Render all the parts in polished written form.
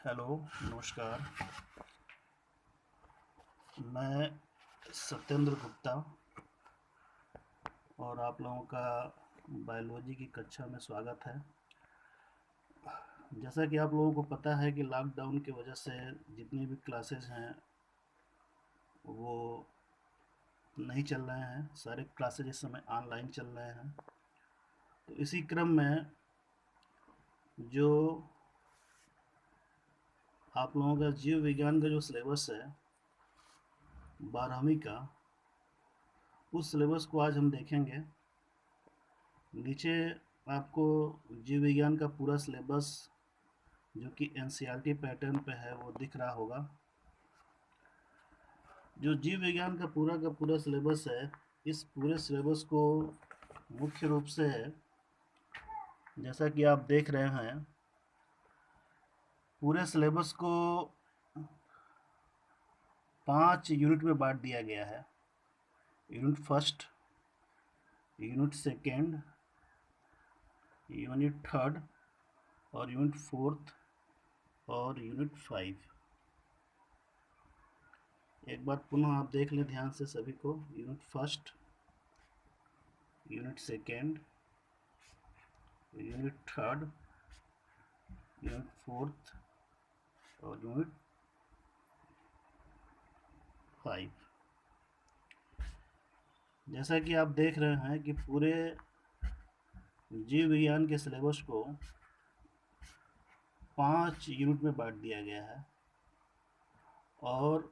Hello, नमस्कार। मैं सत्येंद्र गुप्ता और आप लोगों का बायोलॉजी की कक्षा में स्वागत है। जैसा कि आप लोगों को पता है कि लॉकडाउन की वजह से जितनी भी क्लासेस हैं वो नहीं चल रहे हैं। सारे क्लासेज इस समय ऑनलाइन चल रहे हैं। तो इसी क्रम में जो आप लोगों का जीव विज्ञान का जो सिलेबस है 12वीं का, उस सिलेबस को आज हम देखेंगे। नीचे आपको जीव विज्ञान का पूरा सिलेबस जो कि एनसीईआरटी पैटर्न पे है वो दिख रहा होगा। जो जीव विज्ञान का पूरा सिलेबस है, इस पूरे सिलेबस को मुख्य रूप से जैसा कि आप देख रहे हैं, पूरे सिलेबस को 5 यूनिट में बांट दिया गया है। Unit first, unit second, unit third और यूनिट फोर्थ और यूनिट 5। एक बार पुनः आप देख लें ध्यान से सभी को। Unit first, unit second, unit third, unit fourth और यूनिट 5। जैसा कि आप देख रहे हैं कि पूरे जीव विज्ञान के सिलेबस को 5 यूनिट में बांट दिया गया है और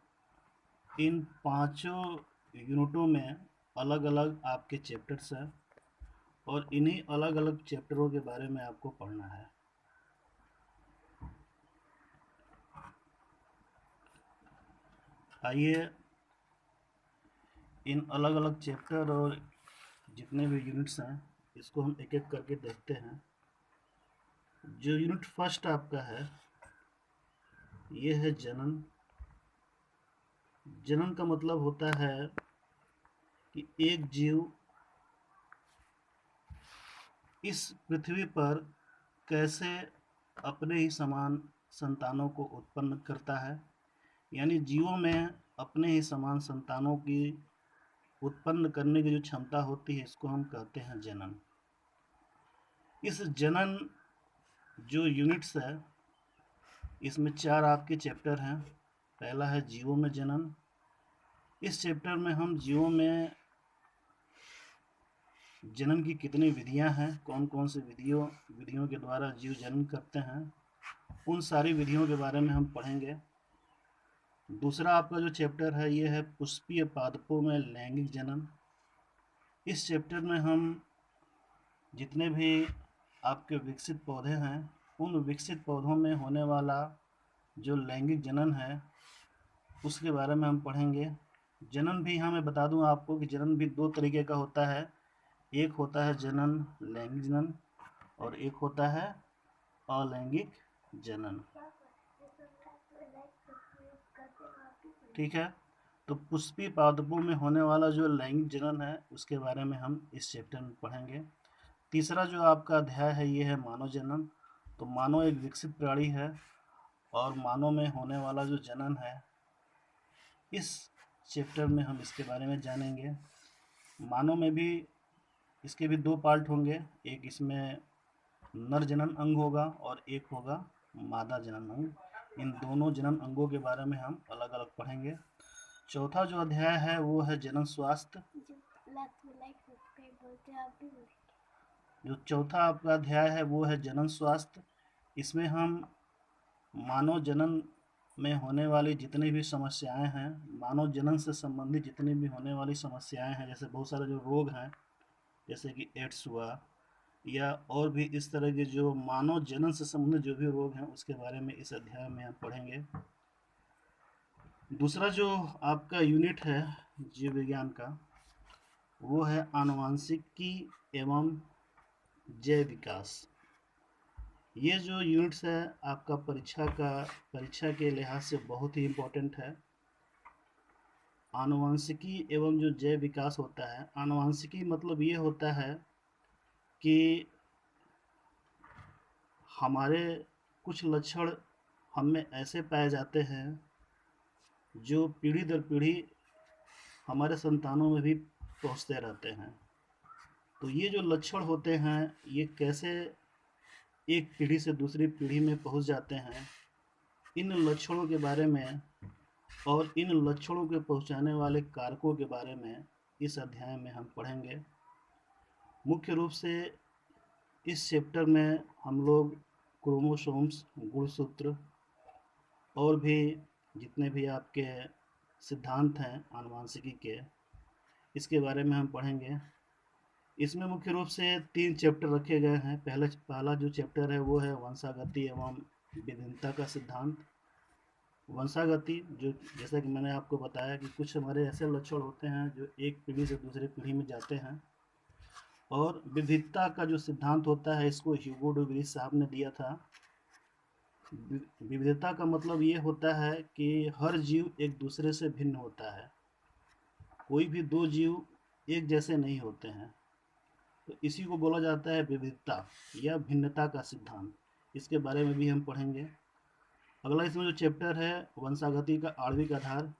इन पांचों यूनिटों में अलग अलग आपके चैप्टर्स हैं और इन्हीं अलग अलग चैप्टरों के बारे में आपको पढ़ना है। आइए इन अलग अलग चैप्टर और जितने भी यूनिट्स हैं इसको हम एक एक करके देखते हैं। जो यूनिट फर्स्ट आपका है ये है जनन। जनन का मतलब होता है कि एक जीव इस पृथ्वी पर कैसे अपने ही समान संतानों को उत्पन्न करता है, यानी जीवों में अपने ही समान संतानों की उत्पन्न करने की जो क्षमता होती है इसको हम कहते हैं जनन। इस जनन जो यूनिट्स है इसमें 4 आपके चैप्टर हैं। पहला है जीवों में जनन। इस चैप्टर में हम जीवों में जनन की कितनी विधियां हैं, कौन कौन सी विधियों के द्वारा जीव जनन करते हैं, उन सारी विधियों के बारे में हम पढ़ेंगे। दूसरा आपका जो चैप्टर है ये है पुष्पीय पादपों में लैंगिक जनन। इस चैप्टर में हम जितने भी आपके विकसित पौधे हैं उन विकसित पौधों में होने वाला जो लैंगिक जनन है उसके बारे में हम पढ़ेंगे। जनन भी मैं बता दूं आपको कि जनन भी 2 तरीके का होता है। एक होता है जनन लैंगिक जनन और एक होता है अलैंगिक जनन। ठीक है, तो पुष्पीय पादपों में होने वाला जो लैंगिक जनन है उसके बारे में हम इस चैप्टर में पढ़ेंगे। तीसरा जो आपका अध्याय है ये है मानव जनन। तो मानव एक विकसित प्राणी है और मानव में होने वाला जो जनन है इस चैप्टर में हम इसके बारे में जानेंगे। मानव में भी इसके भी 2 पार्ट होंगे, एक इसमें नर जनन अंग होगा और एक होगा मादा जनन अंग। इन दोनों जनन अंगों के बारे में हम अलग अलग पढ़ेंगे। चौथा जो अध्याय है वो है जनन स्वास्थ्य। जो चौथा आपका अध्याय है वो है जनन स्वास्थ्य। इसमें हम मानव जनन में होने वाली जितनी भी समस्याएं हैं, मानव जनन से संबंधित जितनी भी होने वाली समस्याएं हैं, जैसे बहुत सारे जो रोग हैं जैसे कि एड्स हुआ या और भी इस तरह के जो मानव जनन से संबंधित जो भी रोग हैं उसके बारे में इस अध्याय में हम पढ़ेंगे। दूसरा जो आपका यूनिट है जीव विज्ञान का वो है आनुवांशिकी एवं जैव विकास। ये जो यूनिट्स है आपका परीक्षा के लिहाज से बहुत ही इम्पोर्टेंट है। आनुवांशिकी एवं जो जैव विकास होता है, आनुवांशिकी मतलब ये होता है कि हमारे कुछ लक्षण हम में ऐसे पाए जाते हैं जो पीढ़ी दर पीढ़ी हमारे संतानों में भी पहुंचते रहते हैं। तो ये जो लक्षण होते हैं ये कैसे एक पीढ़ी से दूसरी पीढ़ी में पहुंच जाते हैं, इन लक्षणों के बारे में और इन लक्षणों के पहुंचाने वाले कारकों के बारे में इस अध्याय में हम पढ़ेंगे। मुख्य रूप से इस चैप्टर में हम लोग क्रोमोसोम्स, गुणसूत्र और भी जितने भी आपके सिद्धांत हैं आनुवांशिकी के, इसके बारे में हम पढ़ेंगे। इसमें मुख्य रूप से 3 चैप्टर रखे गए हैं। पहला जो चैप्टर है वो है वंशागति एवं विभिन्नता का सिद्धांत। वंशागति, जो जैसा कि मैंने आपको बताया कि कुछ हमारे ऐसे लक्षण होते हैं जो एक पीढ़ी से दूसरी पीढ़ी में जाते हैं। और विविधता का जो सिद्धांत होता है, इसको ह्यूगो डू व्रीज साहब ने दिया था। विविधता का मतलब ये होता है कि हर जीव एक दूसरे से भिन्न होता है, कोई भी 2 जीव एक जैसे नहीं होते हैं, तो इसी को बोला जाता है विविधता या भिन्नता का सिद्धांत। इसके बारे में भी हम पढ़ेंगे। अगला इसमें जो चैप्टर है वंशागति का आणविक आधार।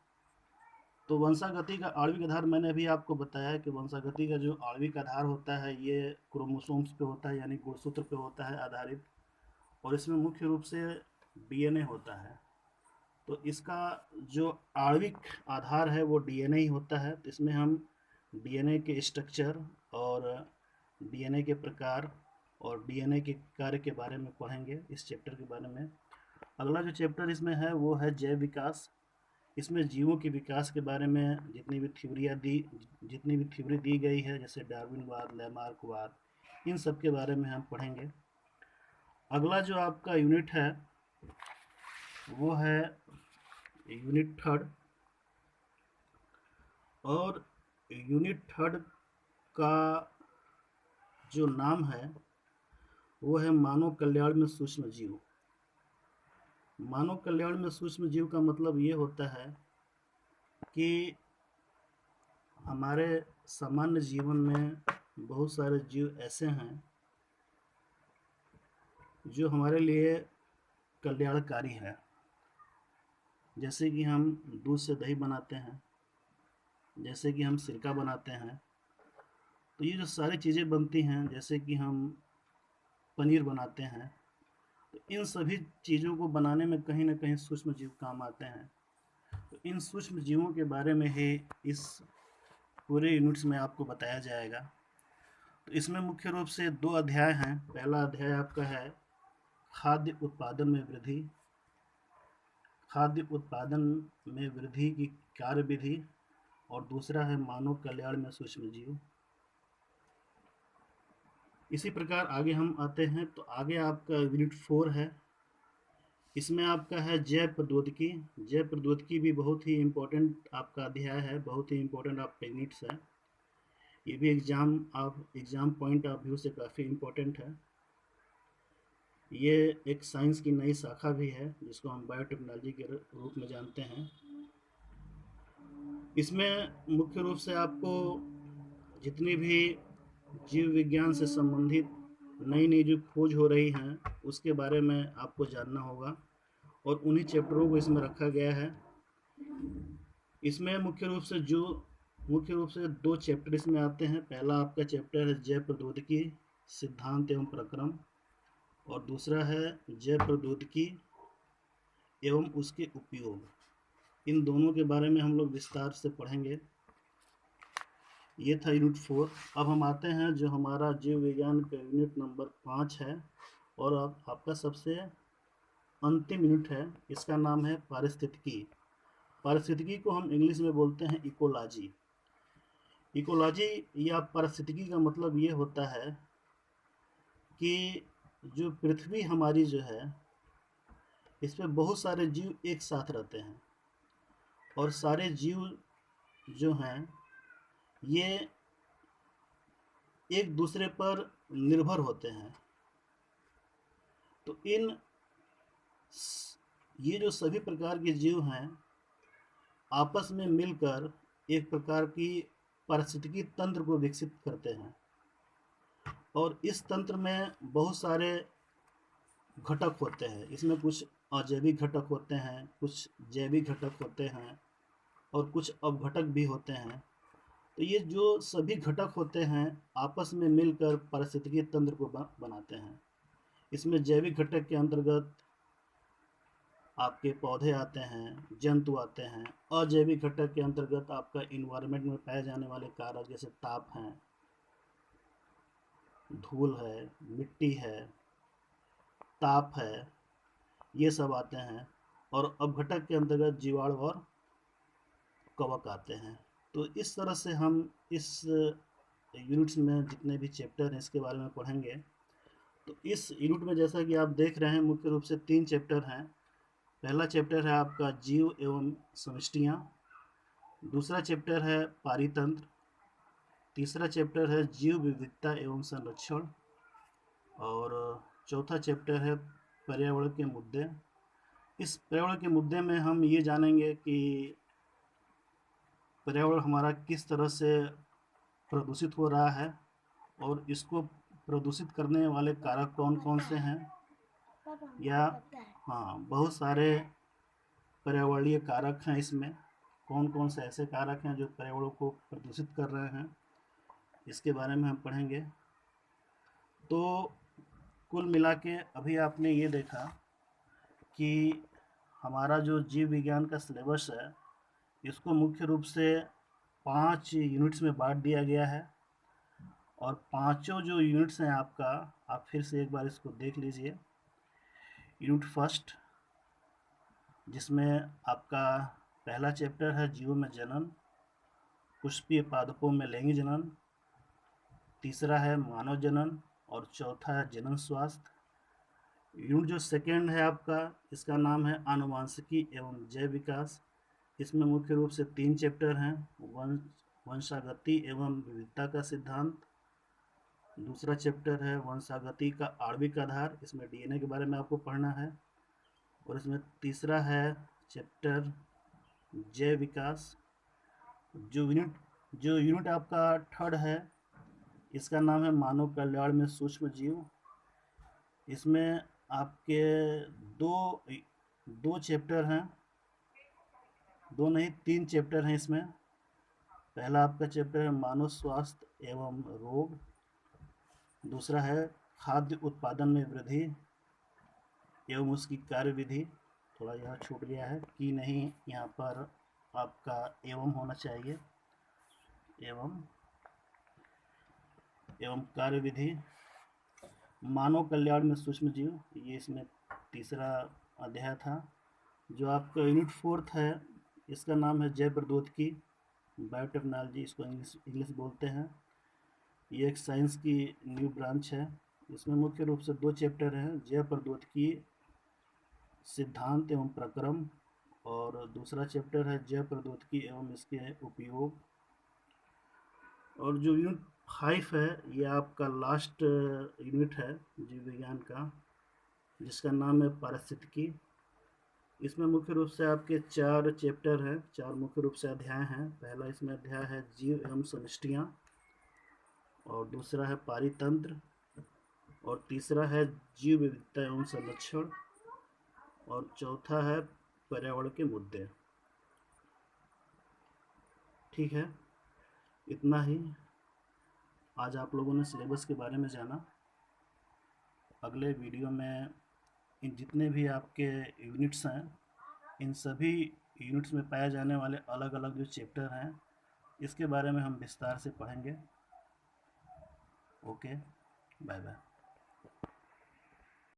तो वंशागति का आणविक आधार मैंने अभी आपको बताया कि वंशागति का जो आणविक आधार होता है ये क्रोमोसोम्स पे होता है, यानी गुणसूत्र पे होता है आधारित, और इसमें मुख्य रूप से डीएनए होता है। तो इसका जो आणविक आधार है वो डीएनए ही होता है। तो इसमें हम डीएनए के स्ट्रक्चर और डीएनए के प्रकार और डीएनए के कार्य के बारे में पढ़ेंगे इस चैप्टर के बारे में। अगला जो चैप्टर इसमें है वो है जैव विकास। इसमें जीवों के विकास के बारे में जितनी भी थ्योरी दी गई है, जैसे डार्विनवाद, लैमार्कवाद, इन सब के बारे में हम पढ़ेंगे। अगला जो आपका यूनिट है वो है यूनिट 3, और यूनिट 3 का जो नाम है वो है मानव कल्याण में सूक्ष्म जीव। मानव कल्याण में सूक्ष्म जीव का मतलब ये होता है कि हमारे सामान्य जीवन में बहुत सारे जीव ऐसे हैं जो हमारे लिए कल्याणकारी है। जैसे कि हम दूध से दही बनाते हैं, जैसे कि हम सिरका बनाते हैं, तो ये जो सारी चीज़ें बनती हैं, जैसे कि हम पनीर बनाते हैं, तो इन सभी चीज़ों को बनाने में कहीं ना कहीं सूक्ष्म जीव काम आते हैं। तो इन सूक्ष्म जीवों के बारे में ही इस पूरे यूनिट्स में आपको बताया जाएगा। तो इसमें मुख्य रूप से 2 अध्याय हैं। पहला अध्याय आपका है खाद्य उत्पादन में वृद्धि, खाद्य उत्पादन में वृद्धि की कार्य विधि, और दूसरा है मानव कल्याण में सूक्ष्म जीव। इसी प्रकार आगे हम आते हैं, तो आगे आपका यूनिट 4 है। इसमें आपका है जैव प्रौद्योगिकी। जैव प्रौद्योगिकी भी बहुत ही इम्पोर्टेंट आपका अध्याय है, बहुत ही इम्पोर्टेंट आपका यूनिट्स है। ये भी एग्ज़ाम पॉइंट ऑफ व्यू से काफ़ी इम्पोर्टेंट है। ये एक साइंस की नई शाखा भी है जिसको हम बायोटेक्नोलॉजी के रूप में जानते हैं। इसमें मुख्य रूप से आपको जितनी भी जीव विज्ञान से संबंधित नई नई जो खोज हो रही हैं उसके बारे में आपको जानना होगा, और उन्हीं चैप्टरों को इसमें रखा गया है। इसमें मुख्य रूप से 2 चैप्टर इसमें आते हैं। पहला आपका चैप्टर है जैव प्रौद्योगिकी सिद्धांत एवं प्रक्रम, और दूसरा है जैव प्रौद्योगिकी एवं उसके उपयोग। इन दोनों के बारे में हम लोग विस्तार से पढ़ेंगे। ये था यूनिट 4। अब हम आते हैं जो हमारा जीव विज्ञान का यूनिट नंबर 5 है, और अब आपका सबसे अंतिम यूनिट है। इसका नाम है पारिस्थितिकी। पारिस्थितिकी को हम इंग्लिश में बोलते हैं इकोलॉजी। इकोलॉजी या पारिस्थितिकी का मतलब ये होता है कि जो पृथ्वी हमारी जो है, इस पर बहुत सारे जीव एक साथ रहते हैं, और सारे जीव जो हैं ये एक दूसरे पर निर्भर होते हैं। तो ये जो सभी प्रकार के जीव हैं आपस में मिलकर एक प्रकार की पारिस्थितिकी तंत्र को विकसित करते हैं, और इस तंत्र में बहुत सारे घटक होते हैं। इसमें कुछ अजैविक घटक होते हैं, कुछ जैविक घटक होते हैं और कुछ अपघटक भी होते हैं। तो ये जो सभी घटक होते हैं आपस में मिलकर पारिस्थितिकी तंत्र को बनाते हैं। इसमें जैविक घटक के अंतर्गत आपके पौधे आते हैं, जंतु आते हैं। अजैविक घटक के अंतर्गत आपका इन्वायरमेंट में पाए जाने वाले कारक जैसे ताप हैं, धूल है, मिट्टी है, ताप है, ये सब आते हैं। और अपघटक के अंतर्गत जीवाणु और कवक आते हैं। तो इस तरह से हम इस यूनिट्स में जितने भी चैप्टर हैं इसके बारे में पढ़ेंगे। तो इस यूनिट में जैसा कि आप देख रहे हैं मुख्य रूप से 3 चैप्टर हैं। पहला चैप्टर है आपका जीव एवं समष्टियाँ, दूसरा चैप्टर है पारितंत्र, तीसरा चैप्टर है जीव विविधता एवं संरक्षण और चौथा चैप्टर है पर्यावरण के मुद्दे। इस पर्यावरण के मुद्दे में हम ये जानेंगे कि पर्यावरण हमारा किस तरह से प्रदूषित हो रहा है और इसको प्रदूषित करने वाले कारक कौन कौन से हैं, या बहुत सारे पर्यावरणीय कारक हैं। इसमें कौन कौन से ऐसे कारक हैं जो पर्यावरण को प्रदूषित कर रहे हैं, इसके बारे में हम पढ़ेंगे। तो कुल मिला के अभी आपने ये देखा कि हमारा जो जीव विज्ञान का सिलेबस है इसको मुख्य रूप से 5 यूनिट्स में बांट दिया गया है। और पांचों जो यूनिट्स हैं आपका, आप फिर से एक बार इसको देख लीजिए। यूनिट फर्स्ट, जिसमें आपका पहला चैप्टर है जीवों में जनन, पुष्पीय पादपों में लैंगिक जनन, तीसरा है मानव जनन और चौथा है जनन स्वास्थ्य। यूनिट जो सेकेंड है आपका, इसका नाम है आनुवांशिकी एवं जैव विकास। इसमें मुख्य रूप से 3 चैप्टर हैं, वंशागति एवं विविधता का सिद्धांत। दूसरा चैप्टर है वंशागति का आणविक आधार, इसमें डीएनए के बारे में आपको पढ़ना है। और इसमें तीसरा है चैप्टर जैव विकास। जो यूनिट आपका थर्ड है इसका नाम है मानव कल्याण में सूक्ष्म जीव। इसमें आपके दो चैप्टर हैं, 2 नहीं 3 चैप्टर हैं इसमें। पहला आपका चैप्टर है मानव स्वास्थ्य एवं रोग, दूसरा है खाद्य उत्पादन में वृद्धि एवं उसकी कार्यविधि। थोड़ा यहाँ छूट गया है कि नहीं, यहाँ पर आपका एवं होना चाहिए, एवं कार्यविधि। मानव कल्याण में सूक्ष्म जीव, ये इसमें तीसरा अध्याय था। जो आपका यूनिट फोर्थ है इसका नाम है जैव प्रौद्योगिकी, बायोटेक्नोलॉजी, इसको इंग्लिश बोलते हैं। ये एक साइंस की न्यू ब्रांच है। इसमें मुख्य रूप से 2 चैप्टर हैं, जैव प्रौद्योगिकी सिद्धांत एवं प्रक्रम, और दूसरा चैप्टर है जैव प्रौद्योगिकी एवं इसके उपयोग। और जो यूनिट 5 है ये आपका लास्ट यूनिट है जीव विज्ञान का, जिसका नाम है पारिस्थितिकी। इसमें मुख्य रूप से आपके 4 चैप्टर हैं, 4 मुख्य रूप से अध्याय हैं। पहला इसमें अध्याय है जीव एवं समष्टियाँ, और दूसरा है पारितंत्र, और तीसरा है जीव विविधता एवं संरक्षण, और चौथा है पर्यावरण के मुद्दे। ठीक है, इतना ही आज आप लोगों ने सिलेबस के बारे में जाना। अगले वीडियो में इन जितने भी आपके यूनिट्स हैं, इन सभी यूनिट्स में पाए जाने वाले अलग अलग जो चैप्टर हैं इसके बारे में हम विस्तार से पढ़ेंगे। Okay, bye bye.